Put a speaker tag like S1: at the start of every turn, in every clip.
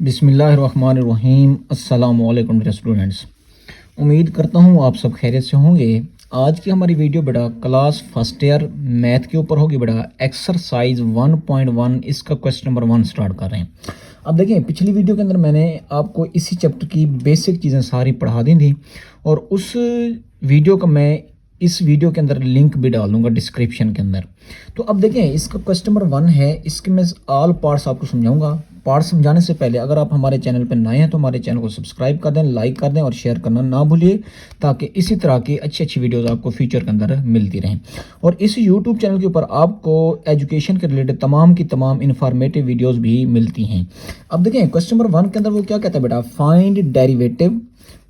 S1: बिस्मिल्लाहिर्रहमानिर्रहीम। अस्सलाम वालेकुम मेरे स्टूडेंट्स, उम्मीद करता हूँ आप सब खैरियत से होंगे। आज की हमारी वीडियो बेटा क्लास फर्स्ट ईयर मैथ के ऊपर होगी बेटा। एक्सरसाइज 1.1 इसका क्वेश्चन नंबर 1 स्टार्ट कर रहे हैं। अब देखें, पिछली वीडियो के अंदर मैंने आपको इसी चैप्टर की बेसिक चीज़ें सारी पढ़ा दी थी और उस वीडियो का मैं इस वीडियो के अंदर लिंक भी डाल दूंगा डिस्क्रिप्शन के अंदर। तो अब देखें, इसका क्वेश्चन नंबर 1 है, इसके मैं ऑल पार्ट्स आपको समझाऊंगा। पार्ट समझाने से पहले अगर आप हमारे चैनल पर नए हैं तो हमारे चैनल को सब्सक्राइब कर दें, लाइक कर दें और शेयर करना ना भूलिए, ताकि इसी तरह की अच्छी अच्छी वीडियोस आपको फ्यूचर के अंदर मिलती रहें। और इस यूट्यूब चैनल के ऊपर आपको एजुकेशन के रिलेटेड तमाम की तमाम इंफॉर्मेटिव वीडियोस भी मिलती हैं। अब देखें, क्वेश्चन नंबर 1 के अंदर वो क्या कहता है बेटा, find derivative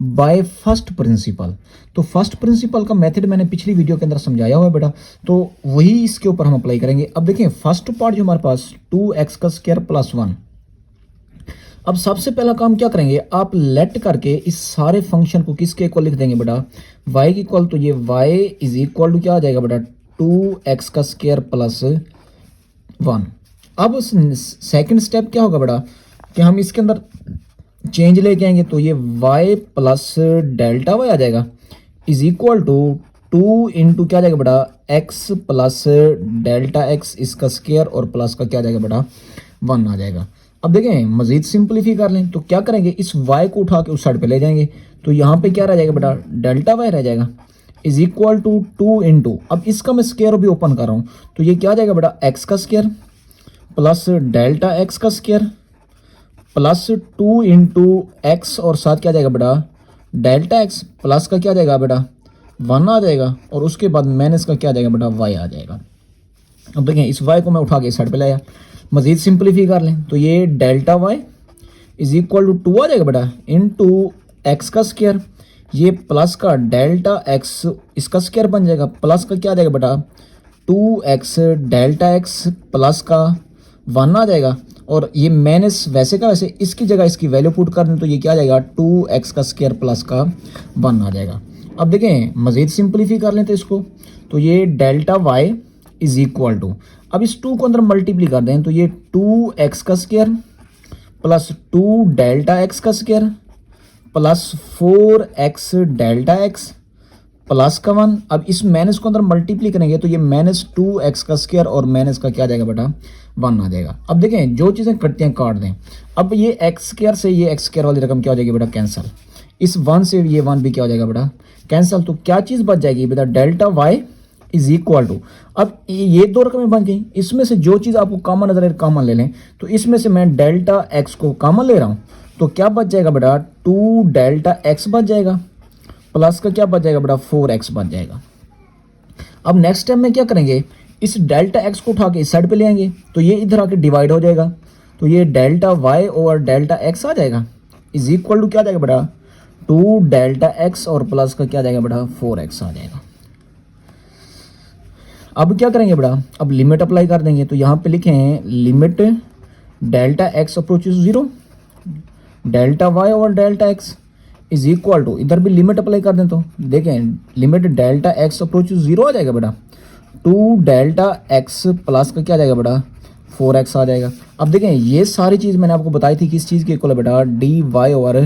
S1: by first principle. तो फर्स्ट प्रिंसिपल का मेथड मैंने पिछली वीडियो के अंदर समझाया हुआ है बेटा, तो वही इसके ऊपर हम अप्लाई करेंगे। अब देखें, फर्स्ट पार्ट जो हमारे पास 2x का स्क्वायर प्लस 1। अब सबसे पहला काम क्या करेंगे, आप लेट करके इस सारे फंक्शन को किसके इक्वल लिख देंगे बेटा, y की इक्वल। तो ये y इज इक्वल टू क्या आ जाएगा बेटा, 2x का स्क्वायर प्लस 1। अब सेकंड स्टेप क्या होगा बेटा, कि हम इसके अंदर चेंज लेके आएंगे। तो ये y प्लस डेल्टा वाई आ जाएगा इज इक्वल टू 2 इंटू क्या आ जाएगा बेटा, x प्लस डेल्टा x इसका स्क्वायर और प्लस का क्या आ जाएगा बेटा 1 आ जाएगा। अब देखें, मजीद सिंपलीफाई कर लें तो क्या करेंगे, इस y को उठा के उस साइड पे ले जाएंगे। तो यहाँ पे क्या रह जाएगा बेटा, डेल्टा y रह जाएगा इज इक्वल टू 2 इंटू, अब इसका मैं स्क्वायर भी ओपन कर रहा हूँ। तो ये क्या आ जाएगा बेटा, x का स्क्वायर प्लस डेल्टा x का स्क्वायर प्लस 2 इंटू एक्स और साथ क्या जाएगा बेटा, डेल्टा एक्स प्लस का क्या जाएगा बेटा 1 आ जाएगा, और उसके बाद माइनस का क्या जाएगा बेटा y आ जाएगा। अब देखें, इस y को मैं उठा के इस साइड पे लाया, मजीद सिंपलीफाई कर लें तो ये delta y is equal to 2 आ जाएगा बेटा इंटू एक्स का स्क्वायर, ये प्लस का डेल्टा एक्स इसका स्क्वायर बन जाएगा, प्लस का क्या आ जाएगा बेटा 2x डेल्टा एक्स प्लस का 1 आ जाएगा, और ये माइनस वैसे का वैसे इसकी जगह इसकी वैल्यू पुट कर दें तो ये क्या आ जाएगा 2x का स्क्वायर प्लस का 1 आ जाएगा। अब देखें, मजीद सिंपलीफाई कर लें तो इसको, तो ये delta y is equal to, अब इस 2 को अंदर मल्टीप्लाई कर दें तो ये 2x का स्क्वायर प्लस 2 डेल्टा x का square plus 4x delta x plus का 1। अब इस माइनस को अंदर मल्टीप्लाई करेंगे तो ये माइनस 2x का स्क्वायर और माइनस का क्या आ जाएगा बेटा 1 आ जाएगा। अब देखें, जो चीज़ें कटती हैं काट दें। अब ये एक्स स्क्वायर से ये एक्स स्क्वायर वाली रकम क्या हो जाएगी बेटा, कैंसिल। इस 1 से ये 1 भी क्या हो जाएगा बेटा, कैंसिल। तो क्या चीज़ बच जाएगी बेटा, delta y is equal to, अब ये 2 रकमें बन गई, इसमें से जो चीज़ आपको कॉमन नजर आए कॉमन ले लें। तो इसमें से मैं डेल्टा x को कॉमन ले रहा हूँ, तो क्या बच जाएगा बेटा 2 डेल्टा x बच जाएगा, प्लस का क्या बच जाएगा बेटा 4x बच जाएगा। अब नेक्स्ट टाइम में क्या करेंगे, इस डेल्टा x को उठा के इस साइड पे ले आएंगे तो ये इधर आके डिवाइड हो जाएगा, तो ये डेल्टा y और डेल्टा x आ जाएगा इज इक्वल टू क्या आ जाएगा बेटा 2 डेल्टा x और प्लस का क्या आ जाएगा बेटा 4x आ जाएगा। अब क्या करेंगे बेटा, अब लिमिट अप्लाई कर देंगे। तो यहाँ पे लिखे हैं limit delta x approaches 0 delta y और delta x is equal to, इधर भी लिमिट अप्लाई कर दें तो देखें लिमिट डेल्टा x अप्रोच 0 आ जाएगा बेटा 2 डेल्टा x प्लस का क्या आ जाएगा बेटा 4x आ जाएगा। अब देखें, ये सारी चीज़ मैंने आपको बताई थी किस चीज़ के इक्वल है बेटा, dy और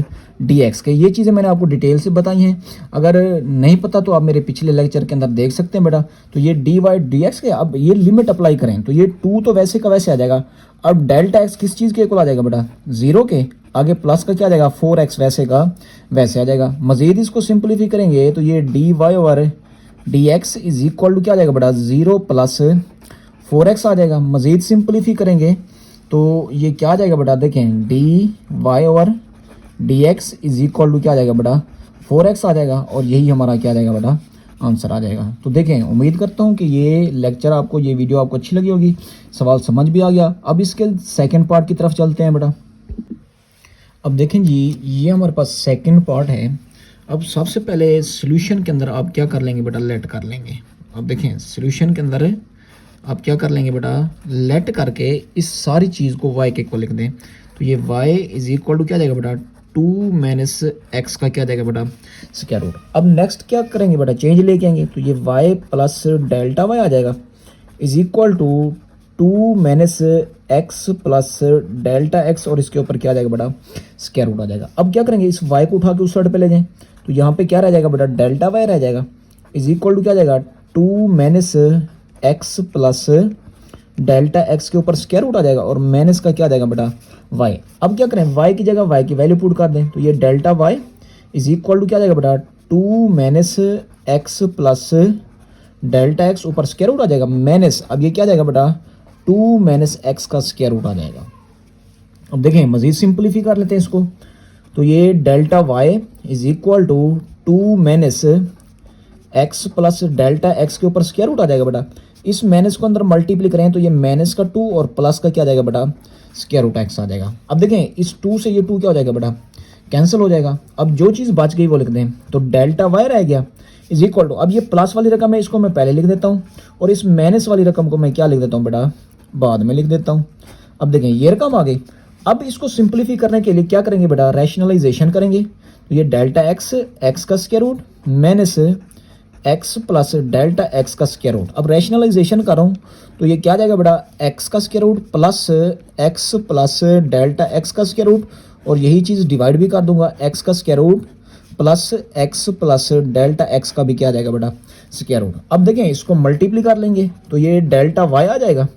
S1: dx के। ये चीज़ें मैंने आपको डिटेल से बताई हैं, अगर नहीं पता तो आप मेरे पिछले लेक्चर के अंदर देख सकते हैं बेटा। तो ये dy dx के, अब ये लिमिट अप्लाई करें तो ये 2 तो वैसे का वैसे आ जाएगा। अब डेल्टा x किस चीज़ के इक्वल आ जाएगा बेटा 0 के, आगे प्लस का क्या आ जाएगा 4x वैसे का वैसे आ जाएगा। मजीद इसको सिंपलीफाई करेंगे तो ये dy और dx इज इक्वल टू क्या आ जाएगा बेटा 0 प्लस 4x आ जाएगा। मजीद सिंपलीफाई करेंगे तो ये क्या आ जाएगा बेटा, देखें dy और dx इज इक्वल टू क्या आ जाएगा बेटा 4x आ जाएगा, और यही हमारा क्या आ जाएगा बेटा आंसर आ जाएगा। तो देखें, उम्मीद करता हूँ कि ये लेक्चर आपको, ये वीडियो आपको अच्छी लगी होगी, सवाल समझ भी आ गया। अब इसके सेकेंड पार्ट की तरफ चलते हैं बेटा। अब देखें जी, ये हमारे पास सेकंड पार्ट है। अब सबसे पहले सॉल्यूशन के अंदर आप क्या कर लेंगे बेटा, लेट कर लेंगे। अब देखें, सॉल्यूशन के अंदर आप क्या कर लेंगे बेटा, लेट करके इस सारी चीज़ को y के इक्वल लिख दें। तो ये y इज इक्वल टू क्या जाएगा बेटा 2 माइनस एक्स का क्या जाएगा बेटा स्क्वायर रूट। अब नेक्स्ट क्या करेंगे बेटा, चेंज लेके आएंगे तो ये y प्लस डेल्टा y आ जाएगा is equal to two minus x plus delta x और इसके ऊपर क्या आ जाएगा बेटा स्क्वायर रूट आ जाएगा। अब क्या करेंगे, इस वाई को उठा के उस साइड पे ले जाएं तो यहाँ पे क्या रह जाएगा बेटा डेल्टा वाई रह जाएगा इज इक्वल टू क्या आ जाएगा two minus x plus delta x के ऊपर स्क्वायर रूट आ जाएगा और माइनस का क्या आ जाएगा बेटा वाई। अब क्या करें, वाई की जगह वाई की वैल्यू पुट कर दें तो ये delta y is equal to क्या आ जाएगा बेटा two minus x plus delta x ऊपर स्क्वायर रूट आ जाएगा माइनस, अब ये क्या आ जाएगा बेटा टू माइनस एक्स का स्क्वायर रूट आ जाएगा। अब देखें मजीद सिंपलीफाई कर लेते हैं इसको, तो ये delta y is equal to two minus x plus delta x के ऊपर स्क्वायर रूट आ जाएगा बेटा। इस माइनस को अंदर मल्टीप्लाई करें तो ये माइनस का टू और प्लस का क्या आ जाएगा बेटा स्क्वायर रूट एक्स आ जाएगा। अब देखें इस टू से ये टू क्या हो जाएगा बेटा कैंसिल हो जाएगा। अब जो चीज़ बच गई वो लिख दें तो डेल्टा वाई रह गया इज इक्वल टू, अब ये प्लस वाली रकम है इसको मैं पहले लिख देता हूँ और इस माइनस वाली रकम को मैं क्या लिख देता हूँ बेटा बाद में लिख देता हूँ। अब देखें ये रकम आ गई। अब इसको सिंप्लीफाई करने के लिए क्या करेंगे बेटा रैशनलाइजेशन करेंगे तो ये डेल्टा एक्स एक्स का square root minus x plus delta x का स्क्वायर रूट। अब रैशनलाइजेशन कर रहा हूँ तो ये क्या आ जाएगा बेटा एक्स का square root plus x plus delta x का स्क्वायर रूट और यही चीज़ डिवाइड भी कर दूंगा एक्स का square root plus x plus delta x का भी क्या आ जाएगा बेटा स्क्वायर रूट। अब देखें इसको मल्टीप्लाई कर लेंगे तो ये डेल्टा वाई आ जाएगा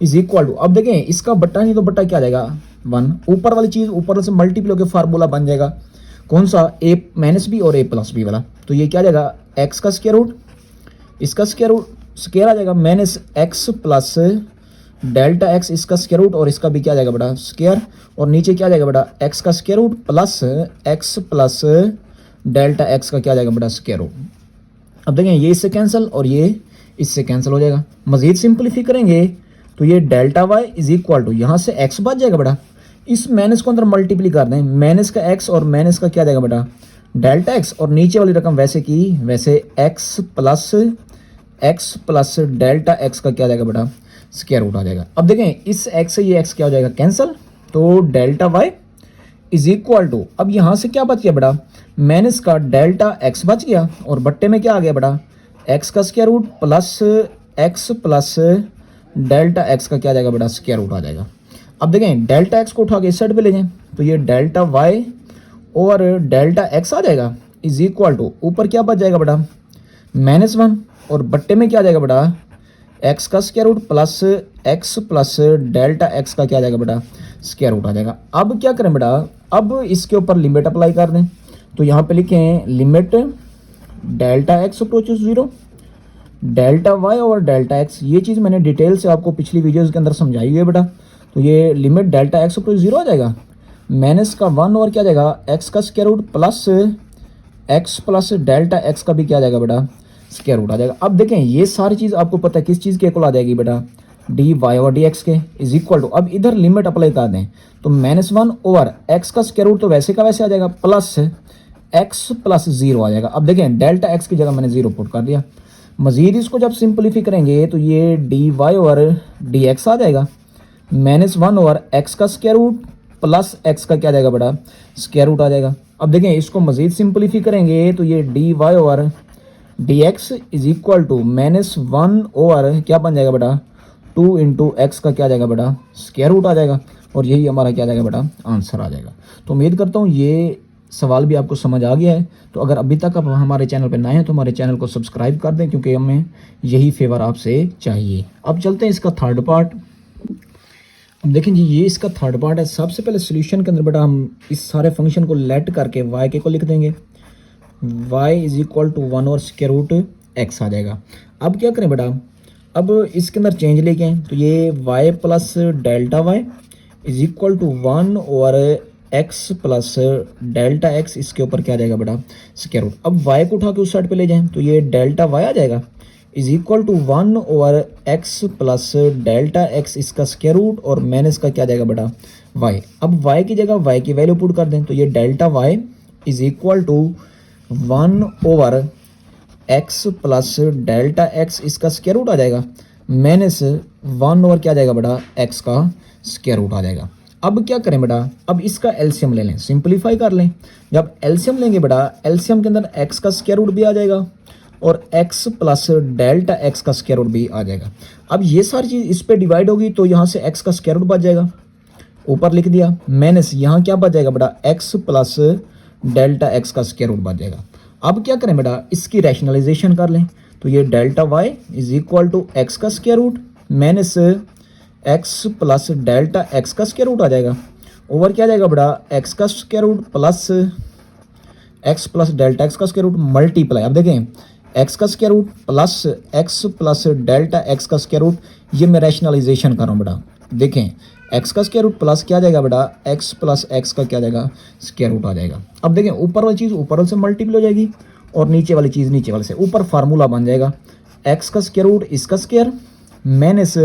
S1: इज इक्वल टू, अब देखें इसका बट्टा नहीं तो बट्टा क्या आ जाएगा वन, ऊपर वाली चीज़ ऊपर से मल्टीप्लाई होकर फार्मूला बन जाएगा कौन सा ए माइनस बी और ए प्लस बी वाला, तो ये क्या आ जाएगा एक्स का स्क्वायर रूट इसका स्क्वायर रूट स्क्वायर आ जाएगा minus x plus delta x इसका स्क्वायर रूट और इसका भी क्या आ जाएगा बेटा स्क्वायर और नीचे क्या आ जाएगा बेटा एक्स का square root plus x plus delta x का क्या आ जाएगा बेटा स्क्वायर रूट। अब देखें ये इससे कैंसिल और ये इससे कैंसिल हो जाएगा। मजीद सिंप्लीफाई करेंगे तो ये delta y is equal to यहाँ से एक्स बच जाएगा बेटा, इस माइनस को अंदर मल्टीप्लाई कर दें माइनस का एक्स और माइनस का क्या आ जाएगा बेटा डेल्टा एक्स और नीचे वाली रकम वैसे की वैसे एक्स प्लस डेल्टा एक्स का क्या आ जाएगा बेटा स्क्वायर रूट आ जाएगा। अब देखें इस एक्स से ये एक्स क्या हो जाएगा कैंसिल तो delta y is equal to, अब यहाँ से क्या बच गया बेटा माइनस का डेल्टा एक्स बच गया और बट्टे में क्या आ गया बेटा एक्स का square root plus x plus delta x का क्या आ जाएगा बेटा स्क्वायर रूट आ जाएगा। अब देखें डेल्टा एक्स को उठा के इस साइड पे ले जाएं तो ये डेल्टा वाई और डेल्टा एक्स आ जाएगा इज इक्वल टू ऊपर क्या बच जाएगा बेटा माइनस वन और बट्टे में क्या आ जाएगा बेटा एक्स का square root plus x plus delta x का क्या आ जाएगा बेटा स्क्वायर रूट आ जाएगा। अब क्या करें बेटा, अब इसके ऊपर लिमिट अप्लाई कर दें तो यहाँ पे लिखें limit delta x approaches zero delta y और डेल्टा एक्स, ये चीज़ मैंने डिटेल से आपको पिछली वीडियोज़ के अंदर समझाई हुई है बेटा। तो ये limit delta x approach zero आ जाएगा माइनस का वन और क्या आ जाएगा एक्स का square root plus x plus delta x का भी क्या आ जाएगा बेटा स्क्वायर रूट आ जाएगा। अब देखें ये सारी चीज़ आपको पता है किस चीज़ के इक्वल आ जाएगी बेटा डी वाई और डी एक्स के इज इक्वल टू, अब इधर लिमिट अप्लाई कर दें तो माइनस वन ओवर एक्स का स्क्वायर रूट तो वैसे का वैसे आ जाएगा प्लस एक्स प्लस जीरो आ जाएगा। अब देखें डेल्टा एक्स की जगह मैंने जीरो पुट कर दिया। मजीद इसको जब सिंप्लीफाई करेंगे तो ये d y over d x आ जाएगा माइनस वन ओवर एक्स का स्क्वायर रूट प्लस एक्स का क्या आ जाएगा बेटा स्क्वायर रूट आ जाएगा। अब देखें इसको मजीद सिंप्लीफाई करेंगे तो ये d y over d x is equal to minus one over क्या बन जाएगा बेटा टू इंटू एक्स का क्या आ जाएगा बेटा स्क्वायर रूट आ जाएगा और यही हमारा क्या आ जाएगा बेटा आंसर आ जाएगा। तो उम्मीद करता हूँ ये सवाल भी आपको समझ आ गया है। तो अगर अभी तक आप हमारे चैनल पर नए हैं तो हमारे चैनल को सब्सक्राइब कर दें क्योंकि हमें यही फेवर आपसे चाहिए। अब चलते हैं इसका थर्ड पार्ट। अब देखें जी ये इसका थर्ड पार्ट है। सबसे पहले सोल्यूशन के अंदर बेटा हम इस सारे फंक्शन को लेट करके वाई के को लिख देंगे y is equal to one और स्क्वायर रूट एक्स आ जाएगा। अब क्या करें बेटा, अब इसके अंदर चेंज लेके आए तो ये y plus delta y is equal to one और एक्स प्लस डेल्टा एक्स इसके ऊपर क्या आ जाएगा बेटा स्क्वायर रूट। अब y को उठा के उस साइड पे ले जाएं तो ये डेल्टा y आ जाएगा is equal to one over x plus delta x इसका स्क्वायर रूट और माइनस का क्या आ जाएगा बेटा y। अब y की जगह y की वैल्यू पुट कर दें तो ये delta y is equal to one over x plus delta x इसका स्क्वायर रूट आ जाएगा माइनस वन ओवर क्या आ जाएगा बेटा एक्स का स्क्वायर रूट आ जाएगा। अब क्या करें बेटा, अब इसका एलसीएम ले लें, सिंपलीफाई कर लें। जब एलसीएम लेंगे बेटा एलसीएम के अंदर एक्स का स्क्वायर रूट भी आ जाएगा और एक्स प्लस डेल्टा एक्स का स्क्वायर रूट भी आ जाएगा। अब ये सारी चीज़ इस पे डिवाइड होगी तो यहाँ से x का स्क्वायर रूट बच जाएगा, ऊपर लिख दिया, माइनस यहाँ क्या बच जाएगा बेटा x प्लस डेल्टा x का स्क्वायर रूट बच जाएगा। अब क्या करें बेटा, इसकी रैशनलाइजेशन कर लें, तो ये delta y is equal to x का square root minus x plus delta x का स्क्वायर रूट आ जाएगा, ओवर क्या आ जाएगा बेटा x का square root plus x plus delta x का स्क्वायर रूट मल्टीप्लाई। अब देखें x का square root plus x plus delta x का स्क्वायर रूट, ये मैं रैशनलाइजेशन कर रहा हूँ बेटा। देखें x का स्क्वायर रूट प्लस क्या आ जाएगा बेटा x प्लस x का क्या आ जाएगा स्क्वायर रूट आ जाएगा। अब देखें ऊपर वाली चीज़ ऊपर वाले से मल्टीप्लाई हो जाएगी और नीचे वाली चीज़ नीचे वाले से, ऊपर फार्मूला बन जाएगा x का स्क्वायर रूट इसका square minus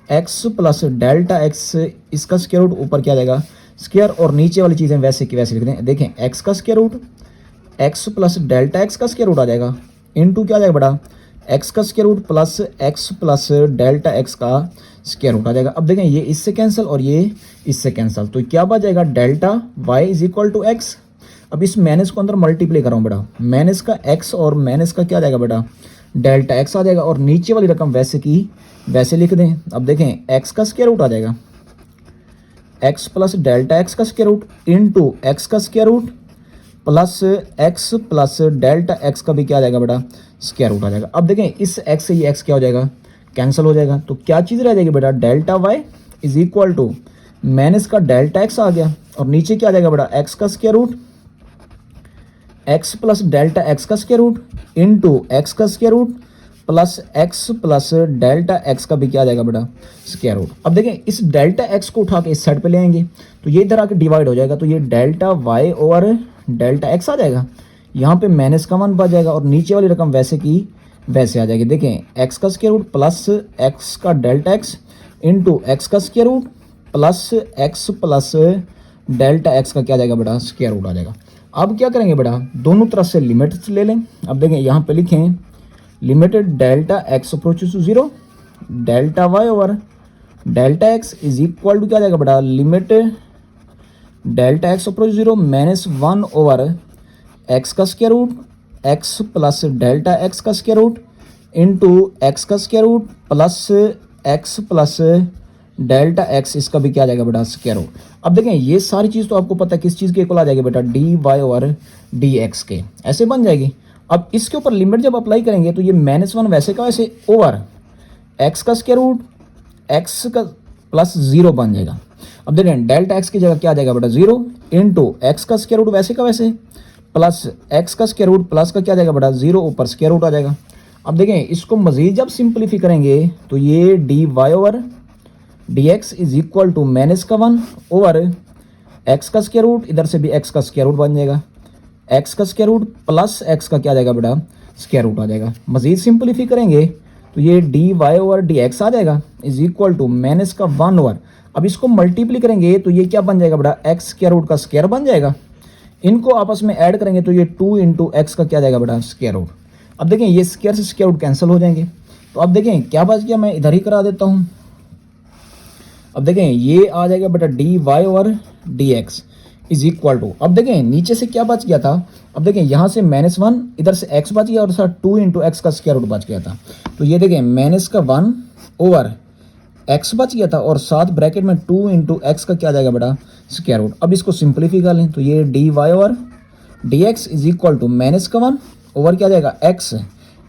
S1: x plus delta x इसका स्क्वायर रूट, ऊपर क्या आ जाएगा स्क्वायर, और नीचे वाली चीज़ें वैसे की वैसे लिख दें। देखें x का square root x plus delta x का स्क्वायर रूट आ जाएगा, इनटू क्या आ जाएगा बेटा x का square root plus x plus delta x का स्क्वायर रूट आ जाएगा। अब देखें ये इससे कैंसिल और ये इससे कैंसिल, तो क्या बच जाएगा delta y is equal to x. अब इस माइनस को अंदर मल्टीप्लाई कर रहा हूँ बेटा, माइनस का x और माइनस का क्या आ जाएगा बेटा डेल्टा x आ जाएगा, और नीचे वाली रकम वैसे की वैसे लिख दें। अब देखें x का स्क्वायर रूट आ जाएगा x प्लस डेल्टा x का स्क्वायर रूट इंटू एक्स का square root plus x plus delta x का भी क्या आ जाएगा बेटा स्क्वायर रूट आ जाएगा। अब देखें इस x से ये x क्या हो जाएगा कैंसिल हो जाएगा, तो क्या चीज़ रह जाएगी बेटा delta y is equal to minus का डेल्टा x आ गया, और नीचे क्या आ जाएगा बेटा x का square root x plus delta x का स्क्वायर रूट इंटू एक्स का square root plus x plus delta x का भी क्या आ जाएगा बेटा स्क्वायर रूट। अब देखें इस डेल्टा x को उठा के इस साइड पे ले आएंगे तो ये इधर आके डिवाइड हो जाएगा, तो ये delta y over delta x आ जाएगा, यहाँ पे माइनस का 1 बच जाएगा और नीचे वाली रकम वैसे की वैसे आ जाएगी। देखें x का स्क्वायर रूट प्लस x का डेल्टा x इंटू एक्स का square root plus x plus delta x का क्या आ जाएगा बेटा स्क्वायर रूट आ जाएगा। अब क्या करेंगे बेटा, दोनों तरफ से लिमिट ले लें। अब देखें यहाँ पे लिखें limit delta x approaches to 0 delta y over delta x is equal to क्या आ जाएगा बेटा limit delta x approach 0 minus 1 over x का square root x plus delta x का स्क्वायर रूट इंटू एक्स का square root plus x plus delta x, इसका भी क्या आ जाएगा बेटा स्क्वायर रूट। अब देखें ये सारी चीज़ तो आपको पता है किस चीज़ के इक्वल आ जाएगी बेटा d y over d x के, ऐसे बन जाएगी। अब इसके ऊपर लिमिट जब अप्लाई करेंगे तो ये -1 वैसे का वैसे ओवर एक्स का स्क्वायर रूट एक्स का प्लस 0 बन जाएगा। अब देखें डेल्टा एक्स की जगह क्या आ जाएगा बेटा 0 इंटू एक्स का स्क्वायर रूट वैसे का वैसे प्लस एक्स का स्क्वायर रूट प्लस का क्या आ जाएगा बेटा 0 ऊपर स्क्वायर रूट आ जाएगा। अब देखें इसको मज़ीद जब सिंप्लीफाई करेंगे तो ये d y over d x is equal to minus का 1 ओवर एक्स का स्क्वायर रूट, इधर से भी एक्स का स्क्वायर रूट बन जाएगा, एक्स का स्क्वायर रूट प्लस एक्स का क्या आ जाएगा बेटा स्क्वायर रूट आ जाएगा। मज़ीद सिंप्लीफाई करेंगे तो ये d y over d x आ जाएगा इज इक्वल टू माइनस का 1 ओवर, अब इसको मल्टीप्लाई करेंगे तो ये क्या बन जाएगा बेटा एक्स स्क्वायर रूट का स्क्वायर बन जाएगा। इनको आपस में ऐड करेंगे तो ये 2 इंटू एक्स का क्या आ जाएगा बेटा स्क्वायर रूट। अब देखें ये स्क्वायर से स्क्वायर रूट कैंसिल हो जाएंगे, तो अब देखें क्या बच गया, मैं इधर ही करा देता हूँ। अब देखें ये आ जाएगा बेटा d y over d x is equal to, अब देखें नीचे से क्या बच गया था, अब देखें यहाँ से -1 इधर से x बच गया और सर 2 इंटू एक्स का स्क्वायर रूट बच गया था, तो ये देखें माइनस का 1 ओवर x बच गया था और साथ ब्रैकेट में 2 इंटू एक्स का क्या आ जाएगा बेटा स्क्वायर रूट। अब इसको सिंप्लीफाई कर लें तो ये d y over d x is equal to minus का 1 ओवर क्या आ जाएगा x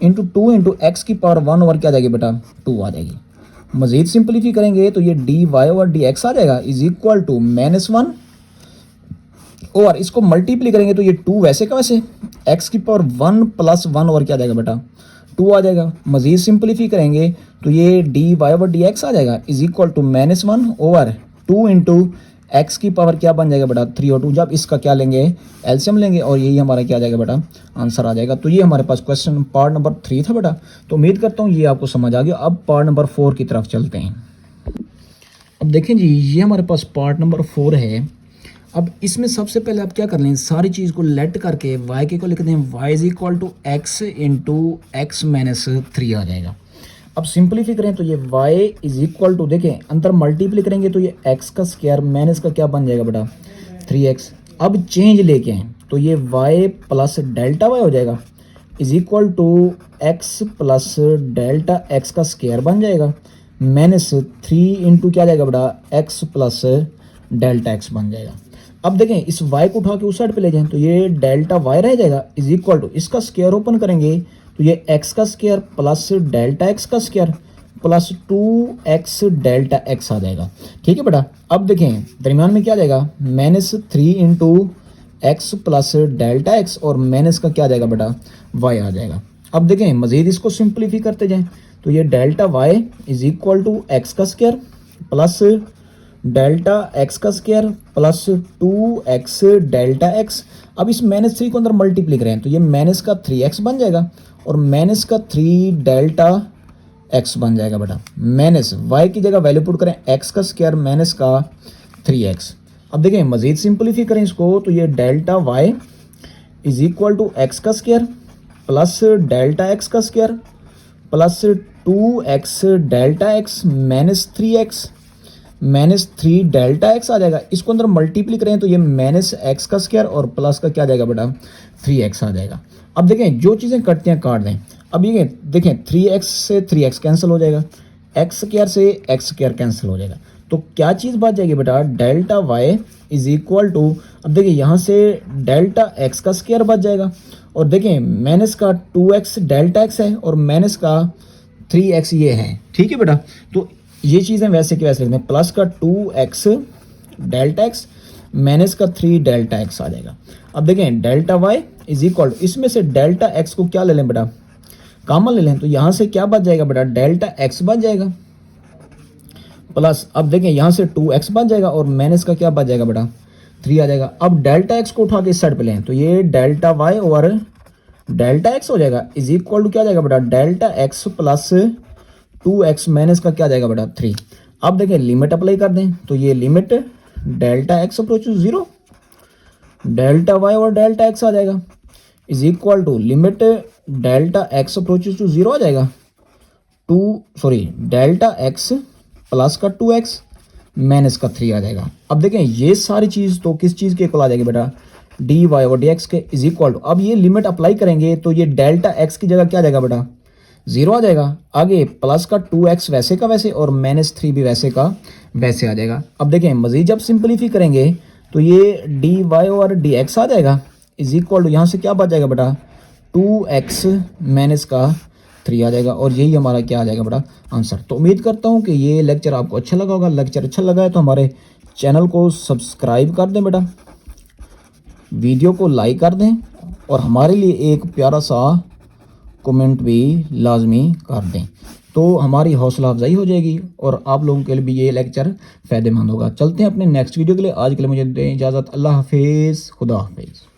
S1: इंटू 2 इंटू एक्स की पावर 1 ओवर क्या आ जाएगी बेटा 2 आ जाएगी। मज़ीद सिंप्लीफाई करेंगे तो ये d y over d x आ जाएगा इज इक्वल टू -1 और इसको मल्टीप्लाई करेंगे तो ये 2 वैसे का वैसे x की पावर 1 प्लस 1 ओवर क्या आ जाएगा बेटा 2 आ जाएगा। मज़ीद सिंप्लीफाई करेंगे तो ये d y over d x आ जाएगा is equal to -1 over 2 into x की पावर क्या बन जाएगा बेटा 3 और 2, जब इसका क्या लेंगे एलसीएम लेंगे और यही हमारा क्या आ जाएगा बेटा आंसर आ जाएगा। तो ये हमारे पास क्वेश्चन पार्ट नंबर 3 था बेटा, तो उम्मीद करता हूँ ये आपको समझ आ गया। अब पार्ट नंबर 4 की तरफ चलते हैं। अब देखें जी ये हमारे पास पार्ट नंबर 4 है। अब इसमें सबसे पहले आप क्या कर लें, सारी चीज़ को लेट करके y के को लिख दें y is equal to x into x minus 3 आ जाएगा। अब सिंप्लीफाई करें तो ये y इज इक्वल टू, देखें अंतर मल्टीप्लाई करेंगे तो ये x का स्क्वायर माइनस का क्या बन जाएगा बेटा 3x। अब चेंज लेके आए तो ये y प्लस डेल्टा y हो जाएगा is equal to x plus delta x का स्क्वायर बन जाएगा माइनस 3 इंटू क्या जाएगा बेटा एक्स प्लस डेल्टा एक्स बन जाएगा। अब देखें इस y को उठा के उस साइड पे ले जाएं तो ये डेल्टा y रह जाएगा इज इक्वल टू इसका स्क्वायर ओपन करेंगे तो ये x का स्क्वायर प्लस डेल्टा x का square plus 2x delta x आ जाएगा। ठीक है बेटा। अब देखें दरमियान में क्या जाएगा minus 3 into x plus delta x और माइनस का क्या जाएगा बेटा y आ जाएगा। अब देखें मज़ीद इसको सिंप्लीफाई करते जाएं तो ये delta y is equal to x का स्क्वायर प्लस डेल्टा एक्स का square plus 2x delta x. अब इस माइनस 3 को अंदर मल्टीप्लाई करें तो ये माइनस का 3x बन जाएगा और माइनस का 3 डेल्टा x बन जाएगा बेटा। माइनस y की जगह वैल्यू पुट करें x का स्क्वायर माइनस का 3x। अब देखें मज़ीद सिंप्लीफाई करें इसको तो ये delta y is equal to x का स्क्वायर प्लस डेल्टा एक्स का square plus 2x delta x minus 3x minus 3 delta x आ जाएगा। इसको अंदर मल्टीप्लाई करें तो ये माइनस एक्स का स्क्वायर और प्लस का क्या जाएगा बेटा 3x आ जाएगा। अब देखें जो चीज़ें कटती हैं काट दें। अब ये देखें 3x से 3x कैंसिल हो जाएगा, एक्स स्क्वायर से एक्स स्क्वायर कैंसिल हो जाएगा। तो क्या चीज़ बच जाएगी बेटा delta y is equal to, अब देखिए यहाँ से डेल्टा x का स्क्वायर बच जाएगा और देखें माइनस का 2x डेल्टा x है और माइनस का 3x ये है। ठीक है बेटा। तो ये चीज़ें वैसे कि वैसे लिखते हैं प्लस का 2x डेल्टा x माइनस का 3 डेल्टा x आ जाएगा। अब देखें delta y is equal to इसमें से डेल्टा x को क्या ले लें बेटा कॉमन ले लें तो यहाँ से क्या बच जाएगा बेटा डेल्टा x बच जाएगा प्लस अब देखें यहाँ से 2x बच जाएगा और माइनस का क्या बच जाएगा बेटा 3 आ जाएगा। अब डेल्टा x को उठा के इस साइड पे लें तो ये डेल्टा y और डेल्टा x हो जाएगा इज इक्वल टू क्या जाएगा बेटा delta x plus 2x minus का क्या जाएगा बेटा 3। अब देखें लिमिट अप्लाई कर दें तो ये limit delta x approach to 0 delta y और डेल्टा x आ जाएगा is equal to limit delta x approach to 0 आ जाएगा डेल्टा x प्लस का 2x माइनस का 3 आ जाएगा। अब देखें ये सारी चीज़ तो किस चीज़ के इक्वल आ जाएगी बेटा dy और dx के इज इक्वल टू, अब ये लिमिट अप्लाई करेंगे तो ये डेल्टा x की जगह क्या आ जाएगा बेटा 0 आ जाएगा। आगे प्लस का 2x वैसे का वैसे और माइनस 3 भी वैसे का वैसे आ जाएगा। अब देखें मज़ीद जब सिंप्लीफाई करेंगे तो ये dy और dx आ जाएगा इज इक्वल टू यहाँ से क्या बच जाएगा बेटा 2x माइनस का 3 आ जाएगा और यही हमारा क्या आ जाएगा बेटा आंसर। तो उम्मीद करता हूँ कि ये लेक्चर आपको अच्छा लगा होगा। लेक्चर अच्छा लगा है तो हमारे चैनल को सब्सक्राइब कर दें बेटा, वीडियो को लाइक कर दें और हमारे लिए एक प्यारा सा कमेंट भी लाजमी कर दें तो हमारी हौसला अफजाई हो जाएगी और आप लोगों के लिए भी ये लेक्चर फ़ायदेमंद होगा। चलते हैं अपने नेक्स्ट वीडियो के लिए। आज के लिए मुझे दें इजाज़त। अल्लाह हाफिज़, खुदा हाफिज़।